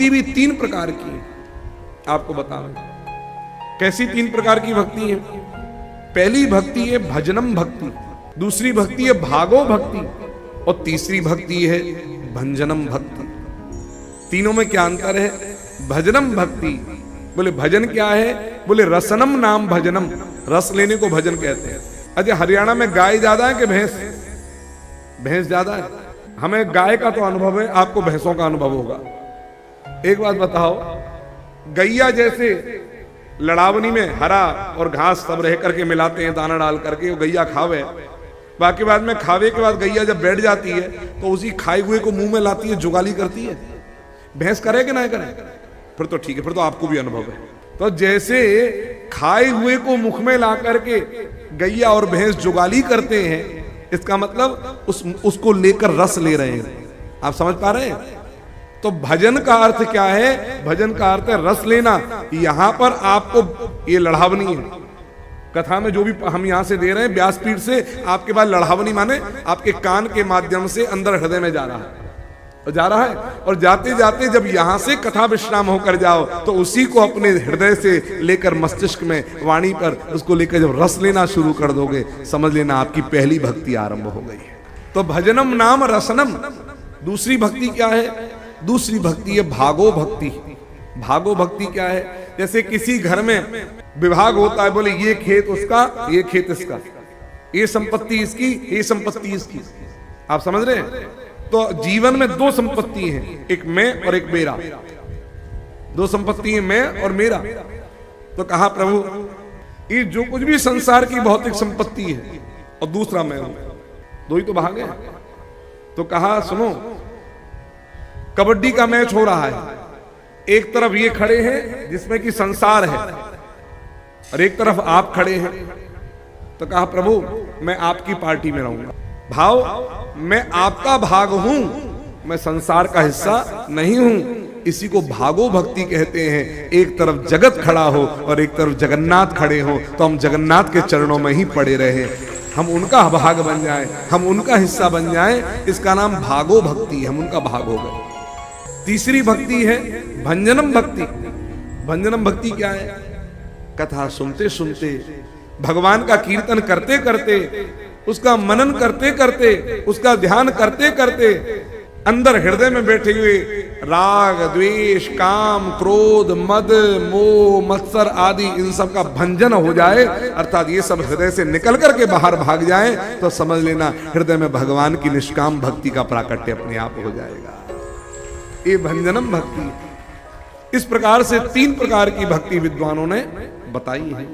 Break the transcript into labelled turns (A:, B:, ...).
A: भक्ति भी 3 प्रकार की है, आपको बता रहे। कैसी 3 प्रकार की भक्ति है? पहली भक्ति है भजनम भक्ति, दूसरी भक्ति है भागो भक्ति, और तीसरी भक्ति है भंजनम भक्ति। तीनों में क्या अंतर है? भजनम भक्ति, बोले भजन क्या है? बोले रसनम नाम भजनम, रस लेने को भजन कहते हैं। अच्छा, हरियाणा में गाय ज्यादा है कि भैंस? भैंस ज्यादा है। हमें गाय का तो अनुभव है, आपको भैंसों का अनुभव होगा। एक बात बताओ, गैया जैसे लड़ावनी में हरा और घास सब रह करके मिलाते हैं दाना डाल करके, वो गैया खावे, बाकी बाद में खावे के बाद गैया जब बैठ जाती है तो उसी खाए हुए को मुंह में लाती है, जुगाली करती है। भैंस करे कि ना करे? फिर तो ठीक है, फिर तो आपको भी अनुभव है। तो जैसे खाए हुए को मुख में ला करके गैया और भैंस जुगाली करते हैं, इसका मतलब उसको लेकर रस ले रहे हैं। आप समझ पा रहे हैं? तो भजन का अर्थ क्या है? भजन का अर्थ है रस लेना। यहां पर आपको ये लड़ावनी है, कथा में जो भी हम यहां से दे रहे हैं व्यासपीठ से, आपके पास लड़ावनी माने आपके कान के माध्यम से अंदर हृदय में जा रहा है, और जाते जाते जब यहां से कथा विश्राम होकर जाओ तो उसी को अपने हृदय से लेकर मस्तिष्क में, वाणी पर उसको लेकर जब रस लेना शुरू कर दोगे, समझ लेना आपकी पहली भक्ति आरंभ हो गई है। तो भजनम नाम रसनम। दूसरी भक्ति क्या है? दूसरी भक्ति है भागो भक्ति। भागो भक्ति क्या है? जैसे किसी घर में विभाग होता है, बोले ये खेत उसका, ये खेत इसका, ये संपत्ति इसकी, ये संपत्ति इसकी। आप समझ रहे हैं? तो जीवन में 2 संपत्ति हैं, एक मैं और एक मेरा। 2 संपत्ति है, मैं और मेरा। तो कहा प्रभु ये जो कुछ भी संसार की भौतिक संपत्ति है और दूसरा मैं हूं, 2 ही तो भाग है। तो कहा सुनो, कबड्डी का मैच हो रहा है, एक तरफ ये खड़े हैं जिसमें कि संसार है और एक तरफ आप खड़े हैं। तो कहा प्रभु मैं आपकी पार्टी में रहूंगा। भाव, मैं आपका भाग हूं, मैं संसार का हिस्सा नहीं हूं। इसी को भागो भक्ति कहते हैं। एक तरफ जगत खड़ा हो और एक तरफ जगन्नाथ खड़े हो, तो हम जगन्नाथ के चरणों में ही पड़े रहे, हम उनका भाग बन जाए, हम उनका हिस्सा बन जाए। इसका नाम भागो भक्ति, हम उनका भाग हो गए। तीसरी भक्ति है भंजनम भक्ति। भंजनम भक्ति क्या है? कथा सुनते सुनते, भगवान का कीर्तन करते करते, उसका मनन करते करते, उसका ध्यान करते करते, अंदर हृदय में बैठे हुए राग, द्वेष, काम, क्रोध, मद, मोह, मत्सर आदि इन सब का भंजन हो जाए, अर्थात ये सब हृदय से निकल करके बाहर भाग जाए, तो समझ लेना हृदय में भगवान की निष्काम भक्ति का प्राकट्य अपने आप हो जाएगा। ये भंजनम भक्ति। इस प्रकार से 3 प्रकार की भक्ति विद्वानों ने बताई है।